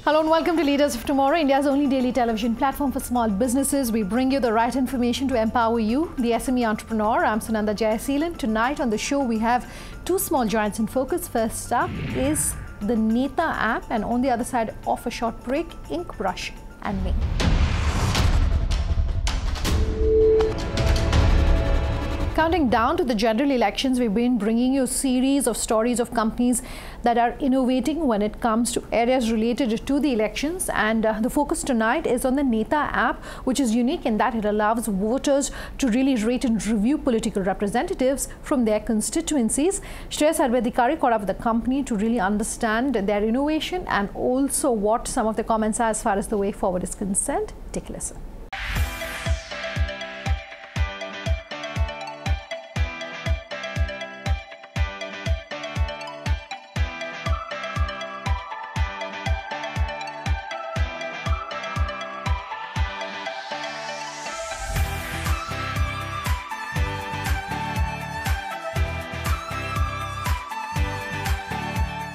Hello and welcome to Leaders of Tomorrow, India's only daily television platform for small businesses. We bring you the right information to empower you, the SME entrepreneur. I'm Sunanda Jayaseelan. Tonight on the show, we have two small giants in focus. First up is the Neta app, and on the other side of a short break, Inkbrushnme. Counting down to the general elections, we've been bringing you a series of stories of companies that are innovating when it comes to areas related to the elections. And the focus tonight is on the Neta app, which is unique in that it allows voters to really rate and review political representatives from their constituencies. Shreya Sarvedikari caught up with the company to really understand their innovation and also what some of the comments are as far as the way forward is concerned. Take a listen.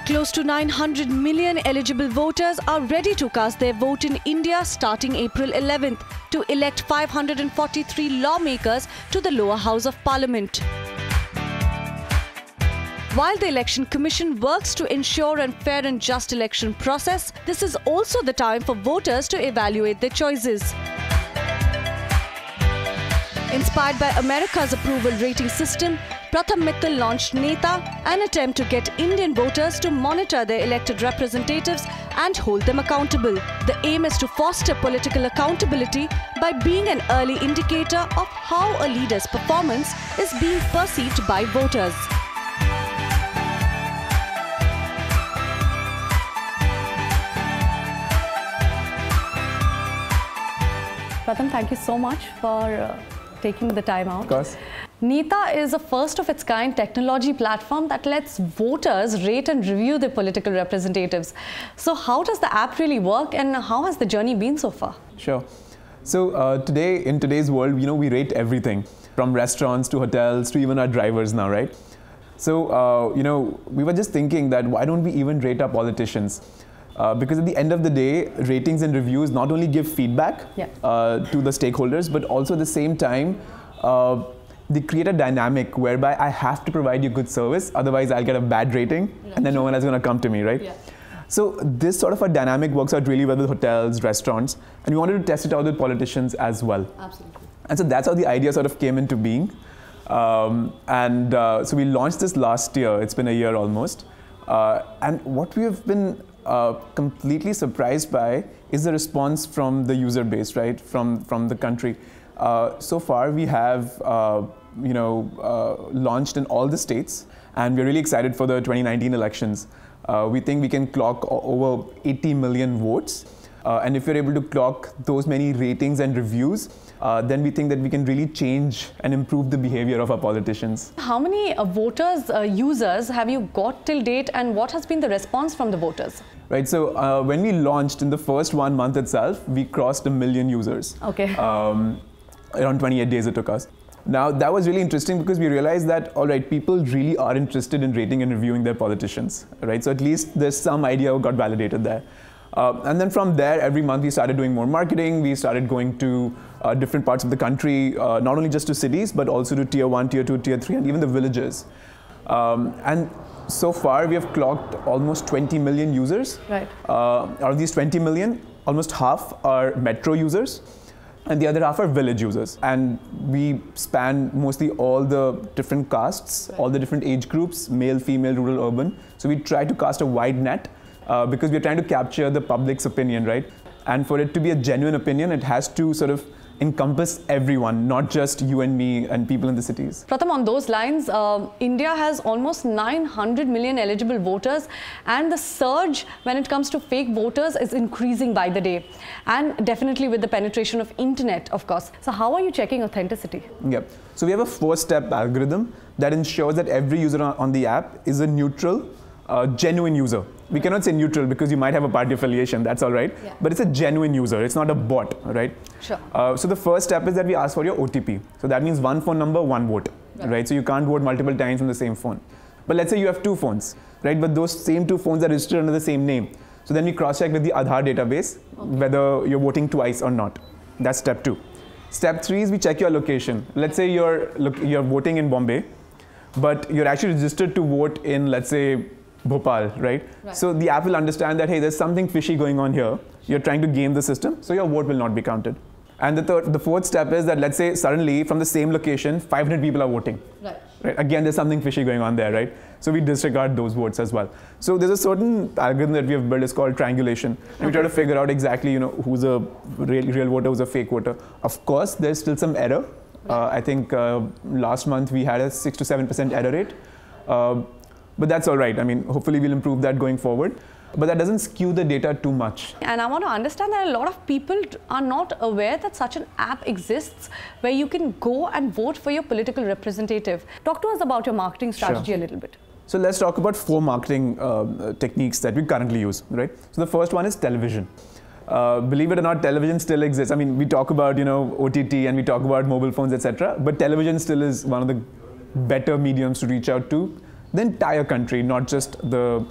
Close to 900 million eligible voters are ready to cast their vote in India starting April 11th to elect 543 lawmakers to the lower house of parliament. While the Election Commission works to ensure a fair and just election process, this is also the time for voters to evaluate their choices. Inspired by America's approval rating system, Pratham Mittal launched Neta, an attempt to get Indian voters to monitor their elected representatives and hold them accountable. The aim is to foster political accountability by being an early indicator of how a leader's performance is being perceived by voters. Pratham, thank you so much for taking the time out. Of course. Neta is a first of its kind technology platform that lets voters rate and review their political representatives. So how does the app really work and how has the journey been so far? Sure. So in today's world, we rate everything from restaurants to hotels to even our drivers now, right? So, we were just thinking that why don't we even rate our politicians? Because at the end of the day, ratings and reviews not only give feedback to the stakeholders, but also at the same time, they create a dynamic whereby I have to provide you good service, otherwise I'll get a bad rating and then no one is going to come to me, right? Yeah. So this sort of a dynamic works out really well with hotels, restaurants, and we wanted to test it out with politicians as well. Absolutely. And so that's how the idea sort of came into being. So we launched this last year, it's been a year almost. And what we have been completely surprised by is the response from the user base, right, from the country. So far we have launched in all the states, and we're really excited for the 2019 elections. We think we can clock over 80 million votes, and if we're able to clock those many ratings and reviews, then we think that we can really change and improve the behavior of our politicians. How many voters, users have you got till date, and what has been the response from the voters? Right, so when we launched in the first 1 month itself, we crossed 1 million users. Okay. Around 28 days it took us. Now that was really interesting because we realized that, all right, people really are interested in rating and reviewing their politicians, right? So at least there's some idea got validated there. And then from there, every month we started doing more marketing. We started going to different parts of the country, not only just to cities, but also to tier 1, tier 2, tier 3, and even the villages. And so far, we have clocked almost 20 million users. Right. Out of these 20 million, almost half are metro users, and the other half are village users. And we span mostly all the different castes, all the different age groups, male, female, rural, urban. So we try to cast a wide net because we're trying to capture the public's opinion, right? And for it to be a genuine opinion, it has to sort of encompass everyone, not just you and me and people in the cities. Pratham, on those lines, India has almost 900 million eligible voters, and the surge when it comes to fake voters is increasing by the day, and definitely with the penetration of internet, of course. So how are you checking authenticity? Yeah, so we have a 4-step algorithm that ensures that every user on the app is a neutral, genuine user. We cannot say neutral because you might have a party affiliation, that's all right. Yeah. But it's a genuine user, it's not a bot, right? Sure. So the first step is that we ask for your OTP. So that means 1 phone number, 1 vote, right? So you can't vote multiple times on the same phone. But let's say you have 2 phones, right? But those same 2 phones are registered under the same name. So then we cross-check with the Aadhaar database whether you're voting twice or not. That's step 2. Step 3 is we check your location. Let's say you're voting in Bombay, but you're actually registered to vote in, let's say, Bhopal, right? So the app will understand that, hey, there's something fishy going on here. You're trying to game the system, so your vote will not be counted. And the fourth step is that, let's say, suddenly from the same location, 500 people are voting. Right? Again, there's something fishy going on there, right? So we disregard those votes as well. So there's a certain algorithm that we have built, is called triangulation. And we try to figure out exactly, who's a real voter, who's a fake voter. Of course, there's still some error. I think last month we had a 6 to 7% error rate. But that's all right. I mean, hopefully we'll improve that going forward. But that doesn't skew the data too much. And I want to understand that a lot of people are not aware that such an app exists where you can go and vote for your political representative. Talk to us about your marketing strategy a little bit. So let's talk about 4 marketing techniques that we currently use, right? So the first one is television. Believe it or not, television still exists. I mean, we talk about, OTT and we talk about mobile phones, etc. But television still is one of the better mediums to reach out to the entire country, not just the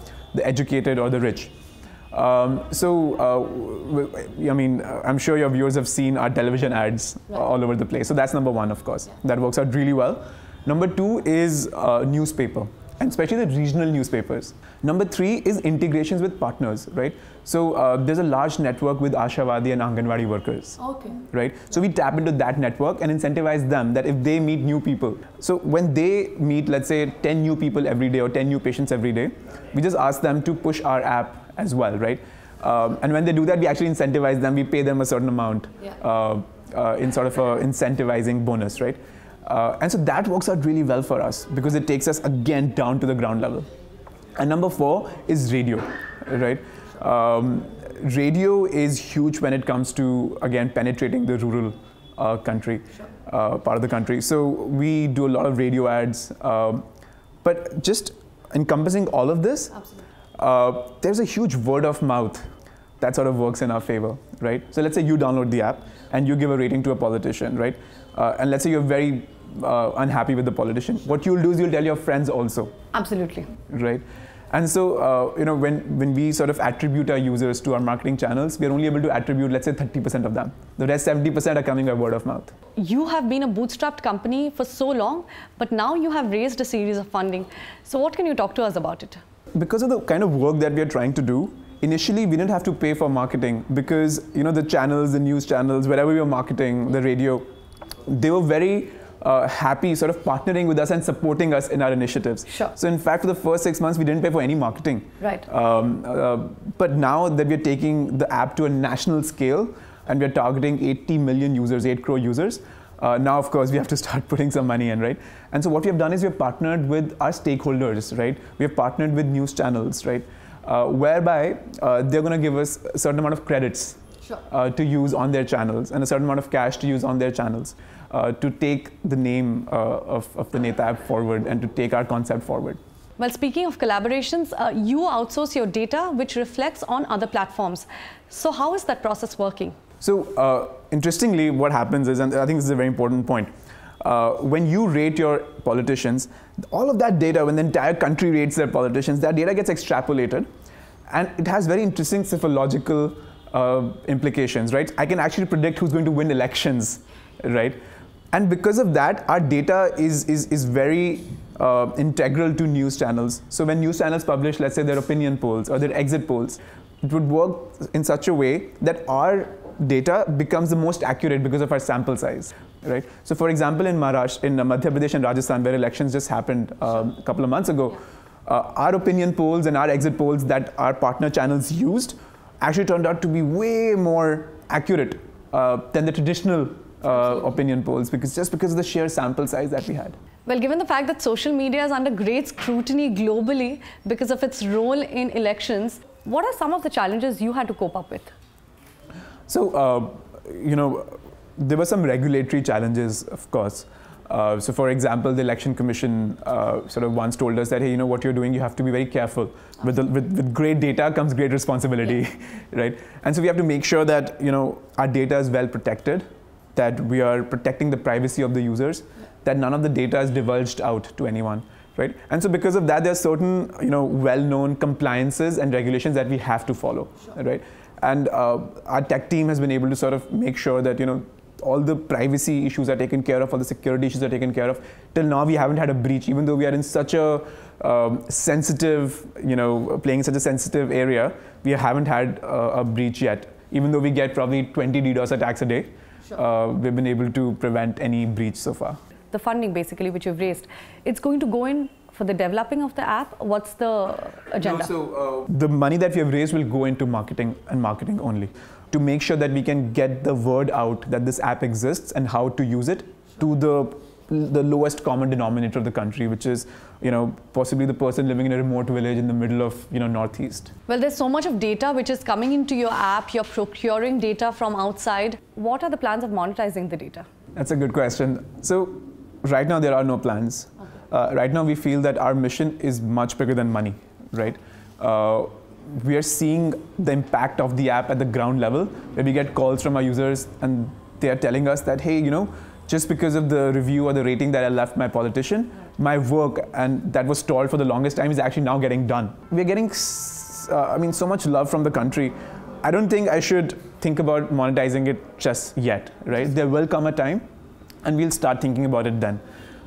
educated or the rich. I mean, I'm sure your viewers have seen our television ads all over the place. So that's number 1, of course. That works out really well. Number 2 is newspaper, and especially the regional newspapers. Number 3 is integrations with partners, right? So there's a large network with Ashawadi and Anganwadi workers, right? So we tap into that network and incentivize them that if they meet new people. So when they meet, let's say, 10 new people every day or 10 new patients every day, we just ask them to push our app as well, right? And when they do that, we actually incentivize them. We pay them a certain amount in sort of a incentivizing bonus, right? And so that works out really well for us because it takes us again down to the ground level. And number 4 is radio, right? Radio is huge when it comes to, again, penetrating the rural country, part of the country. So we do a lot of radio ads, but just encompassing all of this, there's a huge word of mouth that sort of works in our favor, right? So let's say you download the app and you give a rating to a politician, right? And let's say you're very unhappy with the politician. What you'll do is you'll tell your friends also. Absolutely. Right? And so, when we sort of attribute our users to our marketing channels, we're only able to attribute, let's say, 30% of them. The rest 70% are coming by word of mouth. You have been a bootstrapped company for so long, but now you have raised a series of funding. So what can you talk to us about it? Because of the kind of work that we are trying to do, initially we didn't have to pay for marketing because, the channels, the news channels, wherever we were marketing, the radio, they were very happy sort of partnering with us and supporting us in our initiatives. So in fact, for the first 6 months, we didn't pay for any marketing. But now that we're taking the app to a national scale and we're targeting 80 million users, 8 crore users, now of course we have to start putting some money in, right? And so what we have done is we've partnered with our stakeholders, right? We have partnered with news channels, right? Whereby they're going to give us a certain amount of credits to use on their channels and a certain amount of cash to use on their channels. To take the name of the Neta app forward and to take our concept forward. Well, speaking of collaborations, you outsource your data, which reflects on other platforms. So how is that process working? So interestingly, what happens is, and I think this is a very important point, when you rate your politicians, all of that data, when the entire country rates their politicians, that data gets extrapolated. And it has very interesting psychological implications, right? I can actually predict who's going to win elections, right? And because of that, our data is very integral to news channels. So when news channels publish, let's say, their opinion polls or their exit polls, it would work in such a way that our data becomes the most accurate because of our sample size, right? So for example, in Maharashtra, in Madhya Pradesh and Rajasthan, where elections just happened a couple of months ago, our opinion polls and our exit polls that our partner channels used actually turned out to be way more accurate than the traditional opinion polls, because of the sheer sample size that we had. Well, given the fact that social media is under great scrutiny globally because of its role in elections, what are some of the challenges you had to cope up with? So, there were some regulatory challenges, of course. So for example, the Election Commission sort of once told us that, hey, what you're doing, you have to be very careful. With great data comes great responsibility, right? And so we have to make sure that, our data is well protected, that we are protecting the privacy of the users, that none of the data is divulged out to anyone, right? And so because of that, there are certain, well-known compliances and regulations that we have to follow, right? And our tech team has been able to sort of make sure that, all the privacy issues are taken care of, all the security issues are taken care of. Till now, we haven't had a breach, even though we are in such a sensitive, playing in such a sensitive area, we haven't had a breach yet. Even though we get probably 20 DDoS attacks a day, we've been able to prevent any breach so far. The funding basically which you've raised, it's going to go in for the developing of the app. What's the agenda? So the money that we have raised will go into marketing and marketing only, to make sure that we can get the word out that this app exists and how to use it to the lowest common denominator of the country, which is, possibly the person living in a remote village in the middle of, Northeast. Well, there's so much of data which is coming into your app. You're procuring data from outside. What are the plans of monetizing the data? That's a good question. So right now there are no plans. Okay. Right now we feel that our mission is much bigger than money, right? We are seeing the impact of the app at the ground level, where we get calls from our users and they are telling us that, hey, just because of the review or the rating that I left my politician, my work and that was stalled for the longest time is actually now getting done. We're getting, so much love from the country. I don't think I should think about monetizing it just yet, right? There will come a time and we'll start thinking about it then.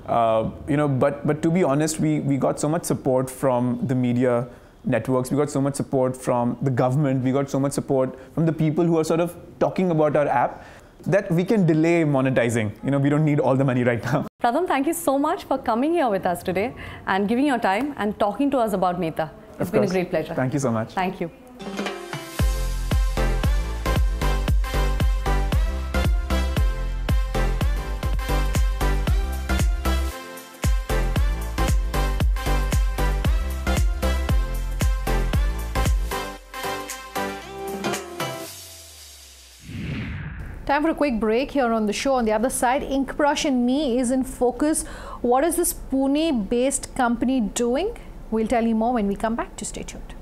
But to be honest, we got so much support from the media networks, we got so much support from the government, we got so much support from the people who are sort of talking about our app, that we can delay monetizing. We don't need all the money right now. Pratham, thank you so much for coming here with us today and giving your time and talking to us about Neta. It's been a great pleasure. Thank you so much. Thank you. Time for a quick break here on the show. On the other side, Inkbrushnme is in focus. What is this Pune-based company doing? We'll tell you more when we come back. Just stay tuned.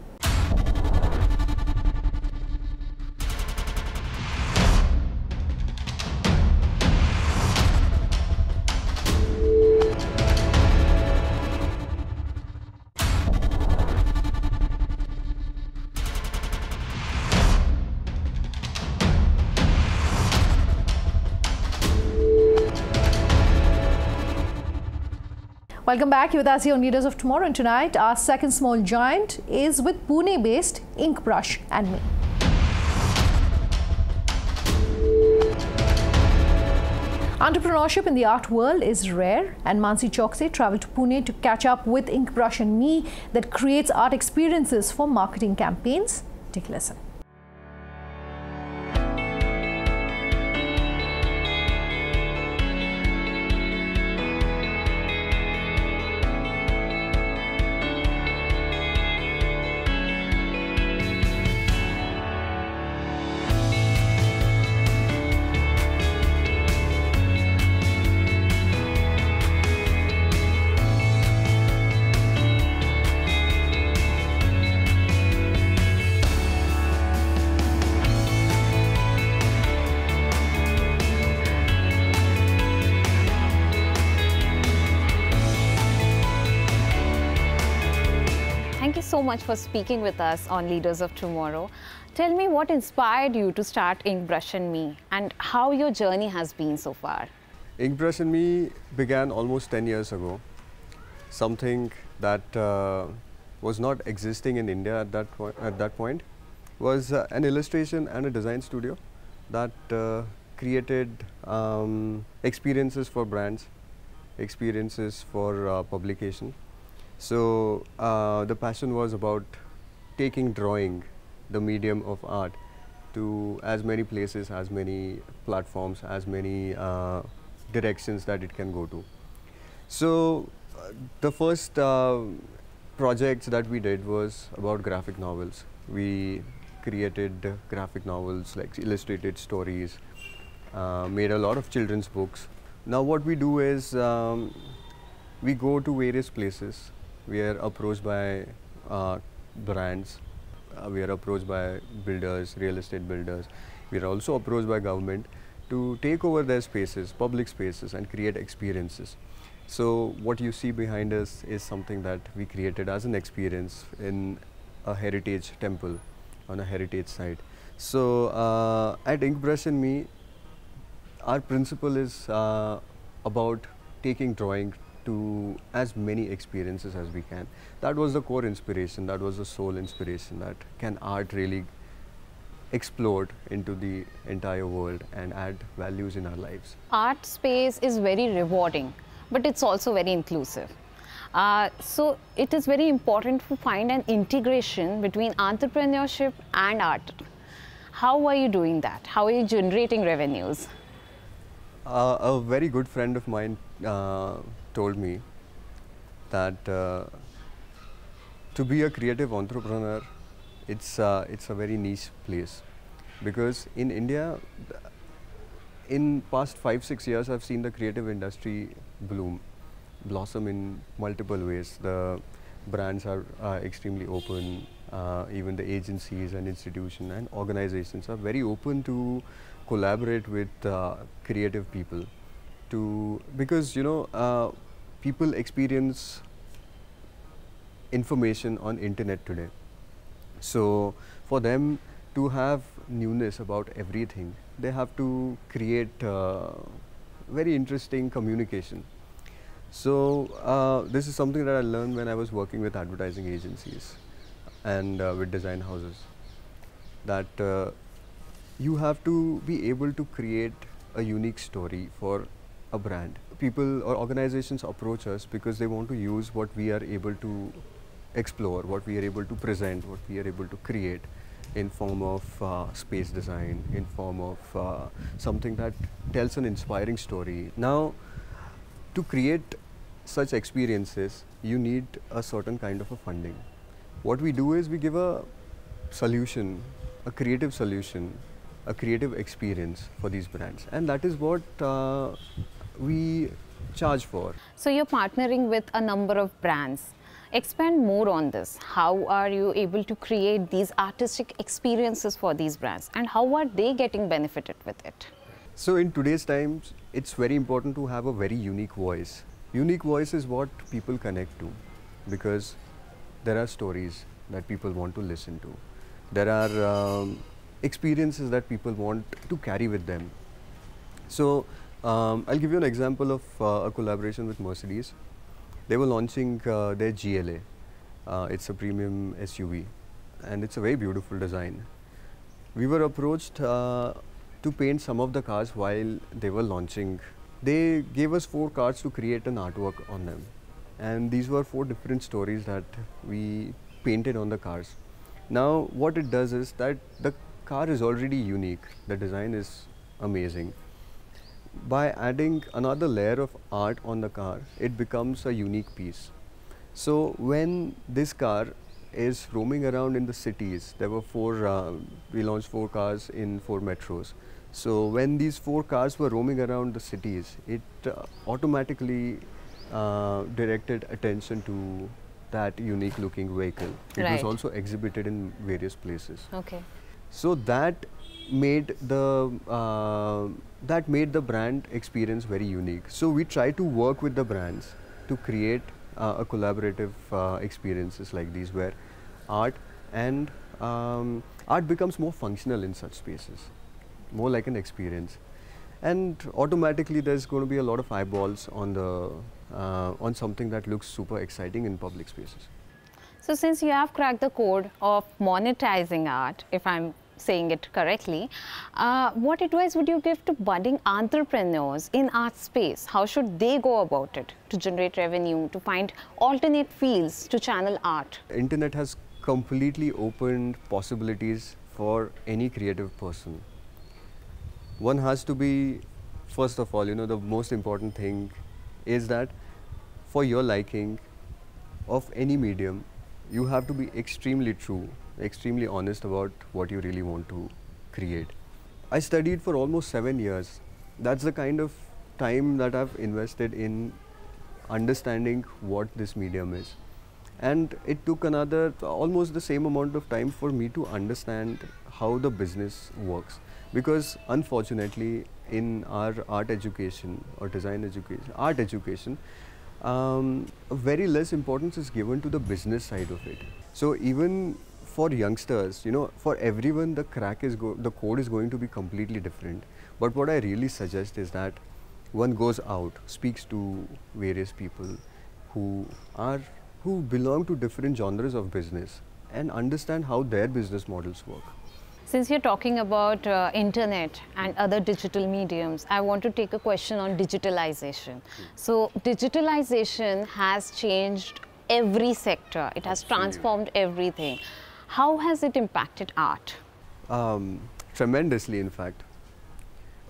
Welcome back. You're with us here on Leaders of Tomorrow, and tonight our second small giant is with Pune-based Inkbrushnme. Entrepreneurship in the art world is rare, and Mansi Chokse travelled to Pune to catch up with Inkbrushnme that creates art experiences for marketing campaigns. Take a listen. Thank you so much for speaking with us on Leaders of Tomorrow. Tell me what inspired you to start Inkbrushnme and how your journey has been so far. Inkbrushnme began almost 10 years ago. Something that was not existing in India at that point was an illustration and a design studio that created experiences for brands, experiences for publication. So the passion was about taking drawing, the medium of art, to as many places, as many platforms, as many directions that it can go to. So the first projects that we did was about graphic novels. We created graphic novels, like illustrated stories, made a lot of children's books. Now what we do is we go to various places. We are approached by brands, we are approached by builders, real estate builders. We are also approached by government to take over their spaces, public spaces, and create experiences. So what you see behind us is something that we created as an experience in a heritage temple on a heritage site. So at Inkbrushnme, our principle is about taking drawing to as many experiences as we can. That was the core inspiration, that was the sole inspiration, that can art really explode into the entire world and add values in our lives. Art space is very rewarding, but it's also very inclusive. So it is very important to find an integration between entrepreneurship and art. How are you doing that? How are you generating revenues? A very good friend of mine told me that to be a creative entrepreneur, it's a very niche place, because in India, in past 5-6 years, I've seen the creative industry blossom in multiple ways. The brands are extremely open. Even the agencies and institutions and organizations are very open to collaborate with creative people, because people experience information on internet today. So for them to have newness about everything, they have to create very interesting communication. So this is something that I learned when I was working with advertising agencies and with design houses, that you have to be able to create a unique story for a brand. People or organizations approach us because they want to use what we are able to explore, what we are able to present, what we are able to create in form of space design, in form of something that tells an inspiring story. Now, to create such experiences, you need a certain kind of a funding. What we do is we give a solution, a creative solution, a creative experience for these brands, and that is what we charge for. So you're partnering with a number of brands. Expand more on this. How are you able to create these artistic experiences for these brands, and how are they getting benefited with it? So in today's times, it's very important to have a very unique voice. Unique voice is what people connect to, because there are stories that people want to listen to. There are experiences that people want to carry with them. So I'll give you an example of a collaboration with Mercedes. They were launching their GLA. It's a premium SUV, and it's a very beautiful design. We were approached to paint some of the cars while they were launching. They gave us 4 cars to create an artwork on them, and these were 4 different stories that we painted on the cars. Now what it does is that the car is already unique, the design is amazing. By adding another layer of art on the car, it becomes a unique piece. So when this car is roaming around in the cities, there were we launched 4 cars in 4 metros. So when these 4 cars were roaming around the cities, it automatically directed attention to that unique looking vehicle. It was also exhibited in various places. Okay. So that made the brand experience very unique. So we try to work with the brands to create a collaborative experiences like these, where art becomes more functional in such spaces, more like an experience, and automatically there's going to be a lot of eyeballs on something that looks super exciting in public spaces. So since you have cracked the code of monetizing art, if I'm saying it correctly, what advice would you give to budding entrepreneurs in art space? How should they go about it to generate revenue, to find alternate fields to channel art? Internet has completely opened possibilities for any creative person. One has to be, first of all, the most important thing is that for your liking of any medium, you have to be extremely true, extremely honest about what you really want to create. I studied for almost 7 years. That's the kind of time that I've invested in understanding what this medium is. And it took almost the same amount of time for me to understand how the business works. Because unfortunately, in our art education or design education, very less importance is given to the business side of it. So even for youngsters, you know, for everyone the code is going to be completely different. But what I really suggest is that one goes out, speaks to various people who belong to different genres of business and understand how their business models work. Since you're talking about internet and other digital mediums, I want to take a question on digitalization. So digitalization has changed every sector. It has transformed everything. How has it impacted art? Tremendously, in fact.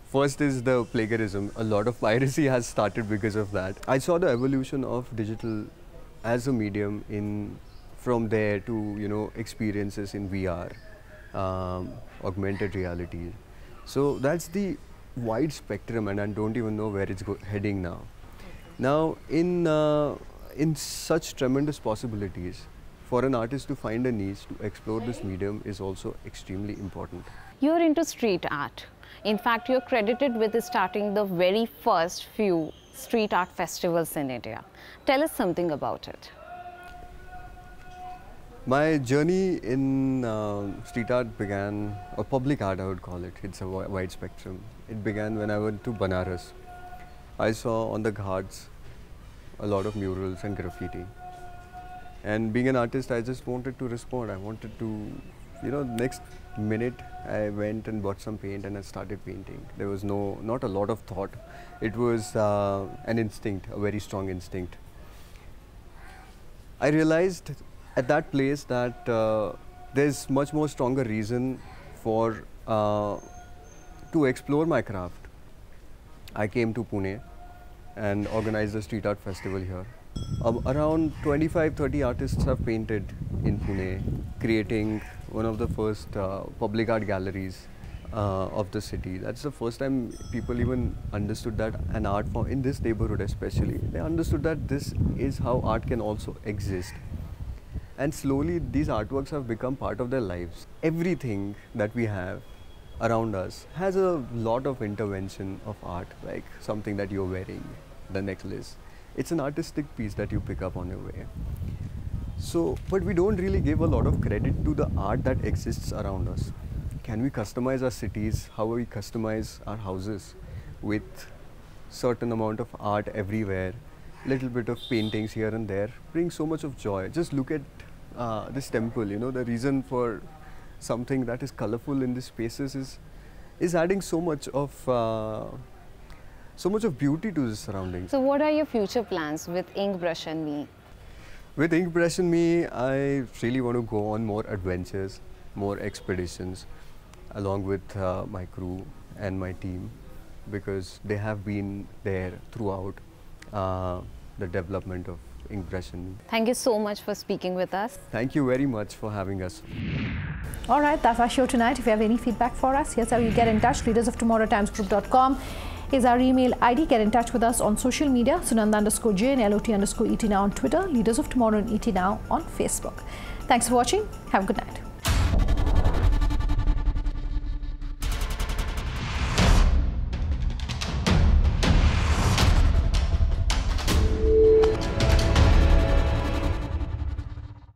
First is the plagiarism. A lot of piracy has started because of that. I saw the evolution of digital as a medium from there to, you know, experiences in VR. Augmented reality. So that's the wide spectrum, and I don't even know where it's heading now. Now, in such tremendous possibilities, for an artist to find a niche to explore this medium is also extremely important. You're into street art. In fact, you're credited with starting the very first few street art festivals in India. Tell us something about it. My journey in street art began, or public art I would call it, it's a wide spectrum. It began when I went to Banaras. I saw on the ghats a lot of murals and graffiti. And being an artist, I just wanted to respond. I wanted to, you know, next minute I went and bought some paint and I started painting. There was not a lot of thought. It was an instinct, a very strong instinct. I realized at that place that there's much more stronger reason for to explore my craft. I came to Pune and organized a street art festival here. Around 25-30 artists have painted in Pune, creating one of the first public art galleries of the city. That's the first time people even understood that an art form, in this neighborhood especially, they understood that this is how art can also exist. And slowly these artworks have become part of their lives. Everything that we have around us has a lot of intervention of art, like something that you're wearing, the necklace. It's an artistic piece that you pick up on your way. So, but we don't really give a lot of credit to the art that exists around us. Can we customize our cities? How we customize our houses with certain amount of art everywhere, little bit of paintings here and there, brings so much of joy. Just look at this temple, you know, the reason for something that is colorful in these spaces is adding so much of beauty to the surroundings. So what are your future plans with Inkbrushnme? With Inkbrushnme, I really want to go on more adventures, more expeditions, along with my crew and my team, because they have been there throughout the development of Inkbrushnme. Thank you so much for speaking with us. Thank you very much for having us. All right, that's our show tonight. If you have any feedback for us, here's how you get in touch. leadersoftomorrowtimesgroup.com is our email ID. Get in touch with us on social media. Sunanda_J and LOT_ET Now on Twitter. Leaders of Tomorrow and ET Now on Facebook. Thanks for watching. Have a good night.